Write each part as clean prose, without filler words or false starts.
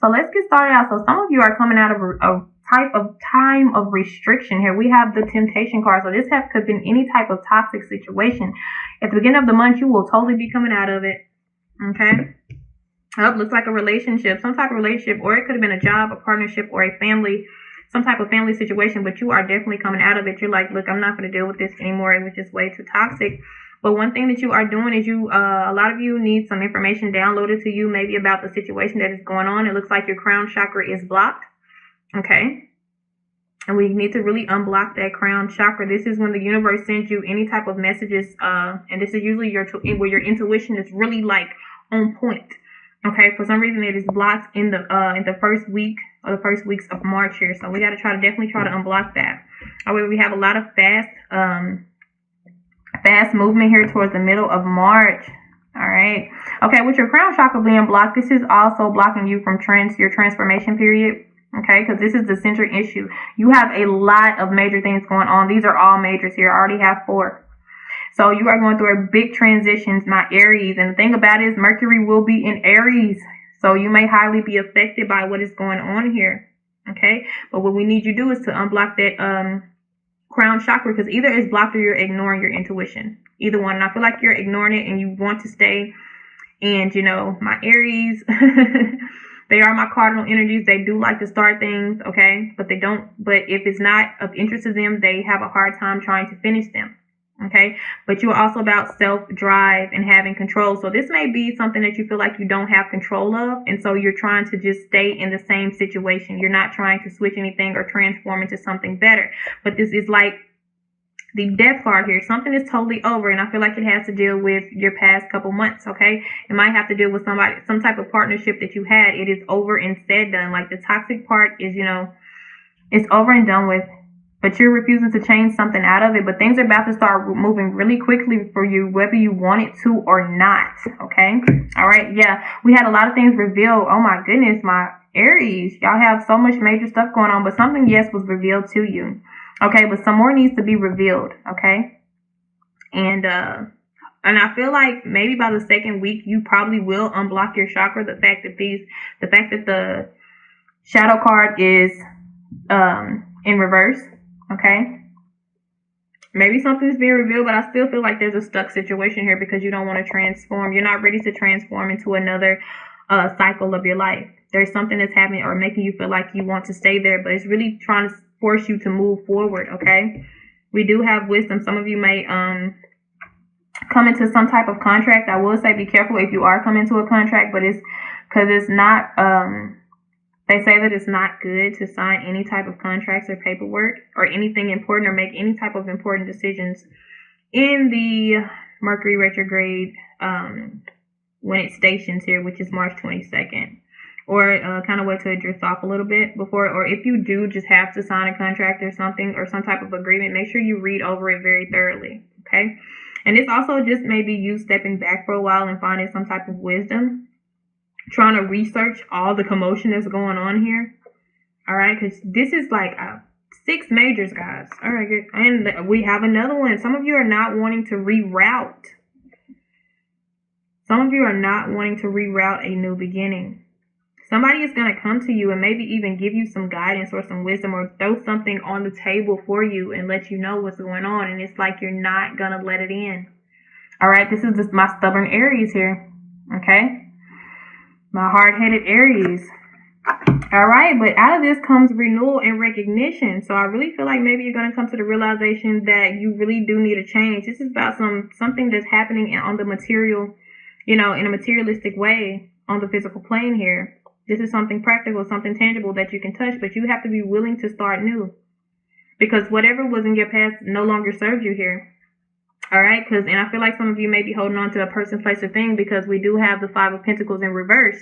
So let's get started out. So some of you are coming out of a type of time of restriction here. We have the temptation card. So this could have been any type of toxic situation. At the beginning of the month, you will totally be coming out of it. Okay. Looks like a relationship, some type of relationship, or it could have been a job, a partnership, or a family, some type of family situation, but you are definitely coming out of it. You're like, look, I'm not going to deal with this anymore. It was just way too toxic. But one thing that you are doing is a lot of you need some information downloaded to you, maybe about the situation that is going on. It looks like your crown chakra is blocked. Okay. And we need to really unblock that crown chakra. This is when the universe sends you any type of messages. And this is usually where your intuition is really like on point. Okay, for some reason it is blocked in the first week or the first weeks of March here. So we got to definitely try to unblock that. However, we have a lot of fast movement here towards the middle of March. All right. Okay, with your crown chakra being blocked, this is also blocking you from your transformation period. Okay, because this is the central issue. You have a lot of major things going on. These are all majors here. I already have 4. So you are going through a big transitions, my Aries. And the thing about it is Mercury will be in Aries. So you may highly be affected by what is going on here. Okay. But what we need you to do is to unblock that crown chakra, because either it's blocked or you're ignoring your intuition. Either one. And I feel like you're ignoring it and you want to stay. And, you know, my Aries, they are my cardinal energies. They do like to start things. Okay. But they don't. But if it's not of interest to them, they have a hard time trying to finish them. Okay, but you're also about self-drive and having control. So this may be something that you feel like you don't have control of. And so you're trying to just stay in the same situation. You're not trying to switch anything or transform into something better. But this is like the death card here. Something is totally over. And I feel like it has to deal with your past couple months. Okay, it might have to deal with some type of partnership that you had. It is over and said done. Like the toxic part is, you know, it's over and done with. But you're refusing to change something out of it. But things are about to start moving really quickly for you, whether you want it to or not. Okay. All right. Yeah. We had a lot of things revealed. Oh my goodness, my Aries. Y'all have so much major stuff going on. But something, yes, was revealed to you. Okay. But some more needs to be revealed. Okay. And I feel like maybe by the second week, you probably will unblock your chakra. The fact that the shadow card is in reverse. Okay. Maybe something is being revealed, but I still feel like there's a stuck situation here because you don't want to transform. You're not ready to transform into another cycle of your life. There's something that's happening or making you feel like you want to stay there, but it's really trying to force you to move forward. Okay. We do have wisdom. Some of you may come into some type of contract. I will say be careful if you are coming to a contract, but it's because it's not they say that it's not good to sign any type of contracts or paperwork or anything important or make any type of important decisions in the Mercury retrograde when it stations here, which is March 22nd. Or kind of wait till it drifts off a little bit before, or if you do just have to sign a contract or something or some type of agreement, make sure you read over it very thoroughly. Okay. And this also just maybe you stepping back for a while and finding some type of wisdom. Trying to research all the commotion that's going on here. All right, because this is like 6 majors, guys. All right, good. And we have another one. Some of you are not wanting to reroute. Some of you are not wanting to reroute a new beginning. Somebody is going to come to you and maybe even give you some guidance or some wisdom or throw something on the table for you and let you know what's going on. And it's like you're not going to let it in. All right, this is just my stubborn Aries here. Okay. My hard-headed Aries. All right, but out of this comes renewal and recognition. So I really feel like maybe you're going to come to the realization that you really do need a change. This is about something that's happening on the material, you know, in a materialistic way on the physical plane here. This is something practical, something tangible that you can touch, but you have to be willing to start new. Because whatever was in your past no longer serves you here. All right, and I feel like some of you may be holding on to a person, place, or thing because we do have the 5 of Pentacles in reverse.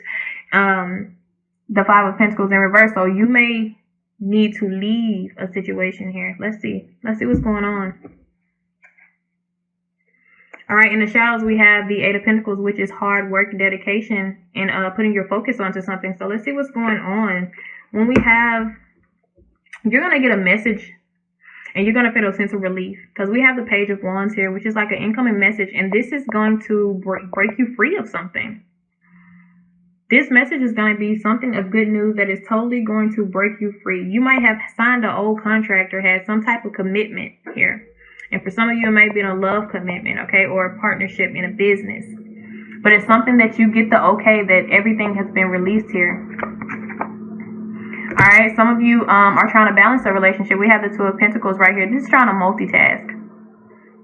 The 5 of Pentacles in reverse. So you may need to leave a situation here. Let's see. Let's see what's going on. All right, in the shadows, we have the 8 of Pentacles, which is hard work, dedication, and putting your focus onto something. So let's see what's going on. When we have, you're going to get a message. And you're going to feel a sense of relief because we have the Page of Wands here, which is like an incoming message. And this is going to break you free of something. This message is going to be something of good news that is totally going to break you free. You might have signed an old contract or had some type of commitment here. And for some of you, it may be a love commitment, okay, or a partnership in a business. But it's something that you get the okay that everything has been released here. All right, some of you are trying to balance a relationship. We have the Two of Pentacles right here. This is trying to multitask.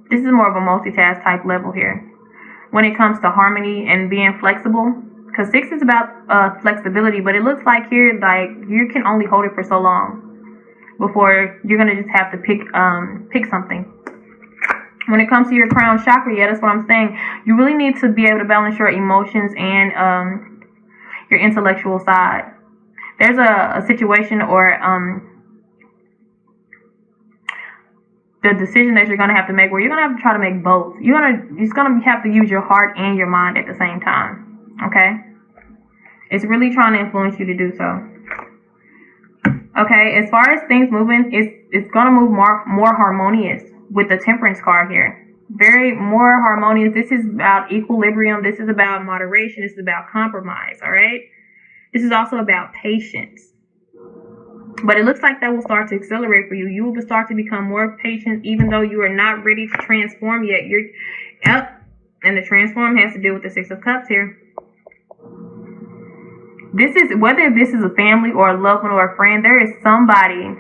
This is more of a multitask type level here. When it comes to harmony and being flexible, because 6 is about flexibility, but it looks like here, like you can only hold it for so long before you're gonna just have to pick something. When it comes to your crown chakra, yeah, that's what I'm saying. You really need to be able to balance your emotions and your intellectual side. There's a situation or the decision that you're gonna have to make where you're gonna have to try to make both. You're gonna have to use your heart and your mind at the same time. Okay? It's really trying to influence you to do so. Okay, as far as things moving, it's gonna move more harmonious with the Temperance card here. Very more harmonious. This is about equilibrium. This is about moderation. This is about compromise. All right? This is also about patience. But it looks like that will start to accelerate for you. You will start to become more patient even though you are not ready to transform yet. You're up, and the transform has to do with the 6 of Cups here. This is, whether this is a family or a loved one or a friend, there is somebody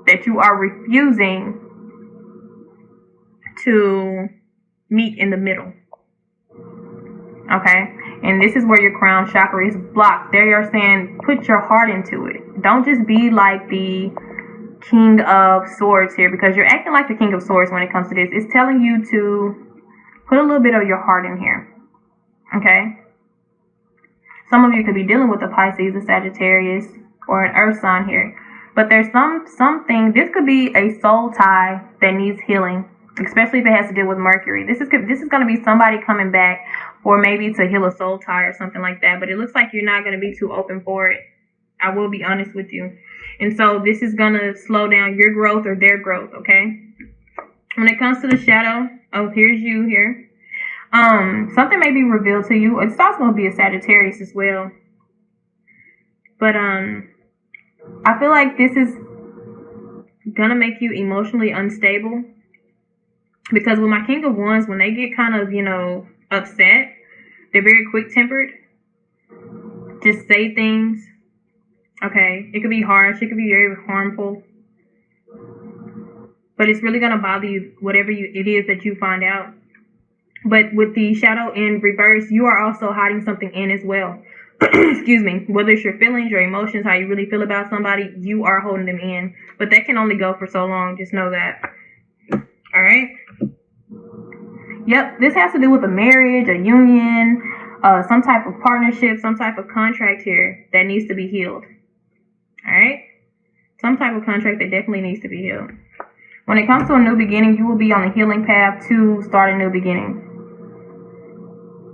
that you are refusing to meet in the middle. Okay? And this is where your crown chakra is blocked. They are saying, put your heart into it. Don't just be like the King of Swords here, because you're acting like the King of Swords when it comes to this. It's telling you to put a little bit of your heart in here. Okay? Some of you could be dealing with a Pisces, a Sagittarius, or an Earth sign here. But there's something, this could be a soul tie that needs healing, especially if it has to do with Mercury. This is going to be somebody coming back, or maybe to heal a soul tie or something like that. But it looks like you're not going to be too open for it. I will be honest with you. And so this is going to slow down your growth or their growth, okay? When it comes to the shadow, oh, here's you here. Something may be revealed to you. It's also going to be a Sagittarius as well. But I feel like this is going to make you emotionally unstable. Because with my King of Wands, when they get kind of, you know, upset, they're very quick-tempered. Just say things. Okay? It could be harsh. It could be very harmful. But it's really going to bother you, whatever it is that you find out. But with the shadow in reverse, you are also hiding something in as well. Excuse me. Whether it's your feelings, your emotions, how you really feel about somebody, you are holding them in. But that can only go for so long. Just know that. All right? Yep. This has to do with a marriage, a union, some type of partnership, some type of contract here that needs to be healed. All right? Some type of contract that definitely needs to be healed. When it comes to a new beginning, you will be on a healing path to start a new beginning.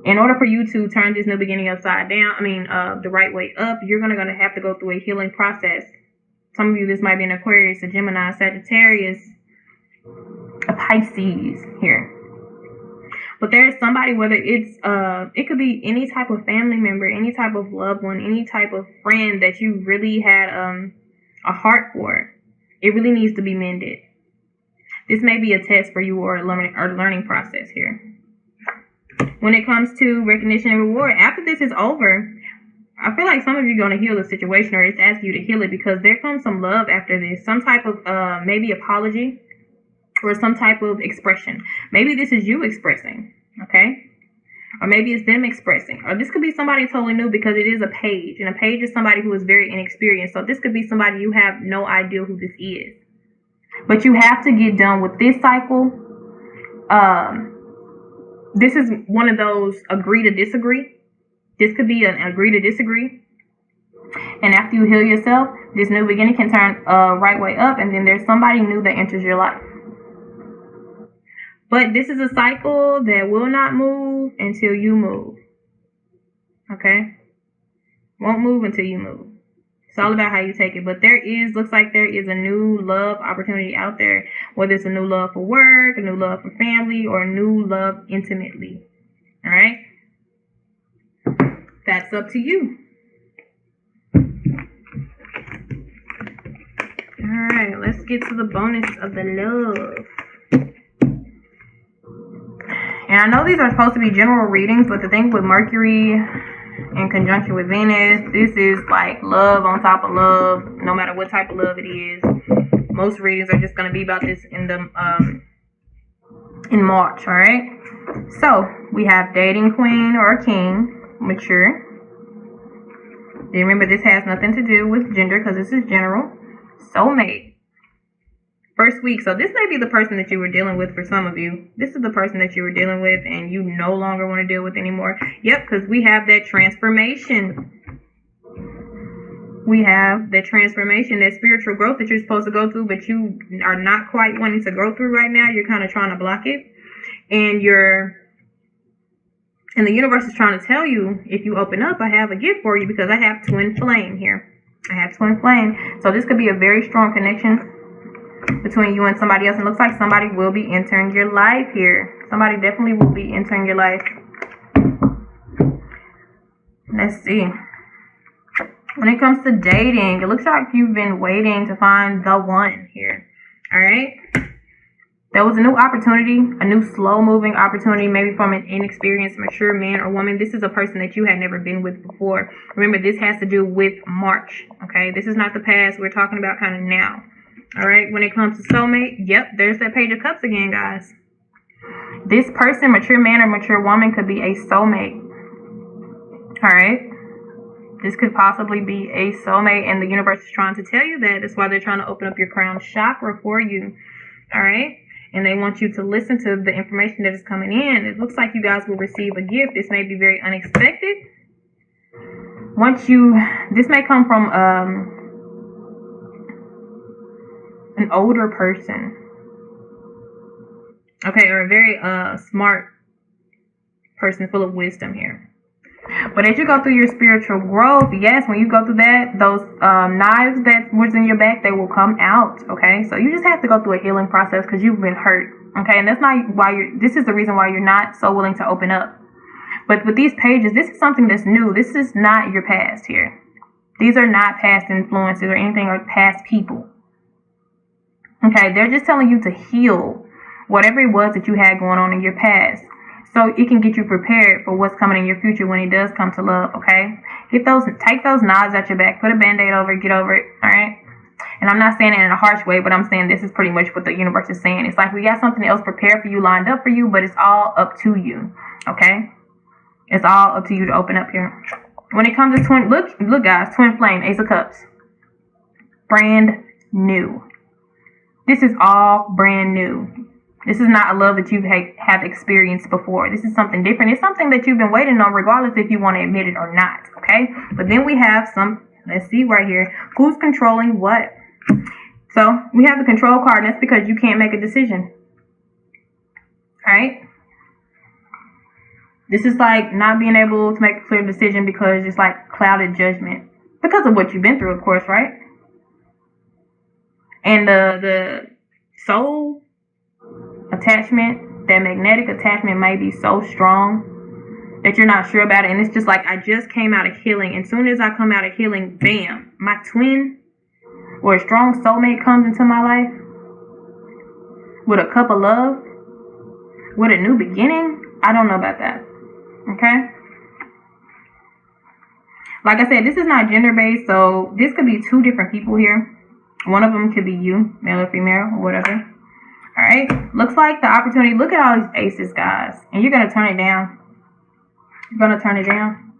In order for you to turn this new beginning upside down, the right way up, you're going to have to go through a healing process. Some of you, this might be an Aquarius, a Gemini, Sagittarius, a Pisces here. But there's somebody, whether it's, it could be any type of family member, any type of loved one, any type of friend that you really had a heart for. It really needs to be mended. This may be a test for you or a learning process here. When it comes to recognition and reward, after this is over, I feel like some of you are going to heal the situation, or it's asking you to heal it, because there comes some love after this. Some type of maybe apology or some type of expression. Maybe this is you expressing, okay? Or maybe it's them expressing. Or this could be somebody totally new, because it is a page. And a page is somebody who is very inexperienced. So this could be somebody you have no idea who this is. But you have to get done with this cycle. This is one of those agree to disagree. This could be an agree to disagree. And after you heal yourself, this new beginning can turn right way up. And then there's somebody new that enters your life. But this is a cycle that will not move until you move. Okay? Won't move until you move. It's all about how you take it. But looks like there is a new love opportunity out there. Whether it's a new love for work, a new love for family, or a new love intimately. All right? That's up to you. get to the bonus of the love. And I know these are supposed to be general readings, but the thing with Mercury in conjunction with Venus, this is like love on top of love, no matter what type of love it is. Most readings are just going to be about this in the in March, all right? So we have dating queen or king, mature. Remember, this has nothing to do with gender because this is general. Soulmate. First week. So this may be the person that you were dealing with for some of you. This is the person that you were dealing with and you no longer want to deal with anymore. Yep, because we have that transformation. We have that transformation, that spiritual growth that you're supposed to go through, but you are not quite wanting to go through right now. You're kind of trying to block it. And the universe is trying to tell you, if you open up, I have a gift for you because I have twin flame here. I have twin flame. So this could be a very strong connection between you and somebody else. It looks like somebody will be entering your life here. Somebody definitely will be entering your life. Let's see. When it comes to dating, it looks like you've been waiting to find the one here. All right. There was a new opportunity, a new slow-moving opportunity, maybe from an inexperienced, mature man or woman. This is a person that you had never been with before. Remember, this has to do with March, okay? This is not the past. We're talking about kind of now, all right? When it comes to soulmate, yep, there's that Page of Cups again, guys. This person, mature man or mature woman, could be a soulmate, all right? This could possibly be a soulmate, and the universe is trying to tell you that. That's why they're trying to open up your crown chakra for you, all right? And they want you to listen to the information that is coming in. It looks like you guys will receive a gift. This may be very unexpected. This may come from an older person. Okay, or a very smart person full of wisdom here. But as you go through your spiritual growth, yes, when you go through that, those knives that was in your back, they will come out, okay? So you just have to go through a healing process because you've been hurt, okay? And that's not why this is the reason why you're not so willing to open up. But with these pages, this is something that's new. This is not your past here. These are not past influences or anything or past people, okay? They're just telling you to heal whatever it was that you had going on in your past, so it can get you prepared for what's coming in your future when it does come to love, okay? Take those knives out your back, put a band-aid over it, get over it, all right? And I'm not saying it in a harsh way, but I'm saying this is pretty much what the universe is saying. It's like we got something else prepared for you, lined up for you, but it's all up to you, okay? It's all up to you to open up here. When it comes to twin, look guys, twin flame, Ace of Cups. Brand new. This is all brand new. This is not a love that you have experienced before. This is something different. It's something that you've been waiting on, regardless if you want to admit it or not, okay? But then we have let's see right here. Who's controlling what? So we have the control card, and that's because you can't make a decision, all right? This is like not being able to make a clear decision because it's like clouded judgment because of what you've been through, of course, right? And the soul attachment, that magnetic attachment may be so strong that you're not sure about it. And it's just like, I just came out of healing. And as soon as I come out of healing, bam, my twin or a strong soulmate comes into my life with a cup of love, with a new beginning. I don't know about that. Okay? Like I said, this is not gender-based, so this could be two different people here. One of them could be you, male or female, or whatever. All right, looks like the opportunity. Look at all these aces, guys. And you're going to turn it down. You're going to turn it down.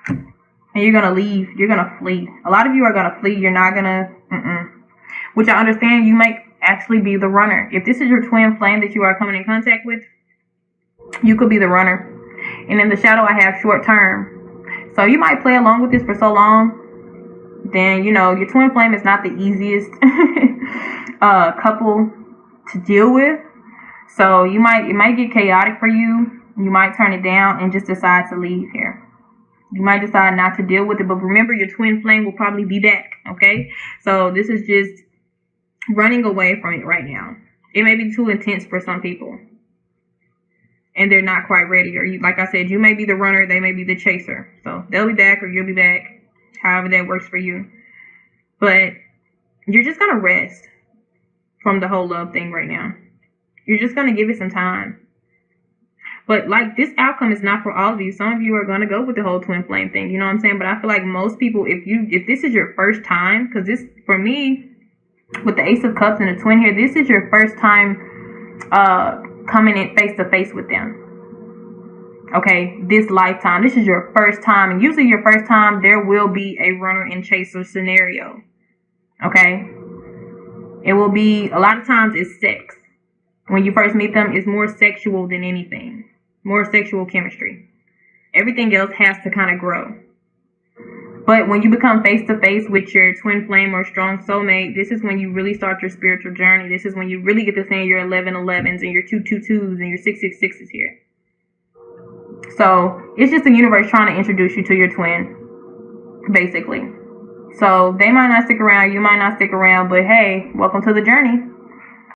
And you're going to leave. You're going to flee. A lot of you are going to flee. You're not going to, Which I understand, you might actually be the runner. If this is your twin flame that you are coming in contact with, you could be the runner. And in the shadow, I have short term. So you might play along with this for so long. Then, your twin flame is not the easiest couple to deal with, so it might get chaotic for you. You might turn it down and just decide to leave here. You might decide not to deal with it, but remember, your twin flame will probably be back, okay? So this is just running away from it right now. It may be too intense for some people, and they're not quite ready. Or like I said, you may be the runner, they may be the chaser. So they'll be back or you'll be back, however that works for you. But you're just gonna rest. from the whole love thing right now. You're just going to give it some time. But like, this outcome is not for all of you. Some of you are going to go with the whole twin flame thing. You know what I'm saying? But I feel like most people, if this is your first time, because this, for me, with the Ace of Cups and the twin here, this is your first time coming in face to face with them. Okay, this lifetime. This is your first time. And usually your first time, there will be a runner and chaser scenario. Okay? It will be, a lot of times it's sex. When you first meet them, it's more sexual than anything. More sexual chemistry. Everything else has to kind of grow. But when you become face to face with your twin flame or strong soulmate, this is when you really start your spiritual journey. This is when you really get to see your 1111s and your 222s and your 666s here. So it's just the universe trying to introduce you to your twin, basically. So they might not stick around, you might not stick around, but hey, welcome to the journey.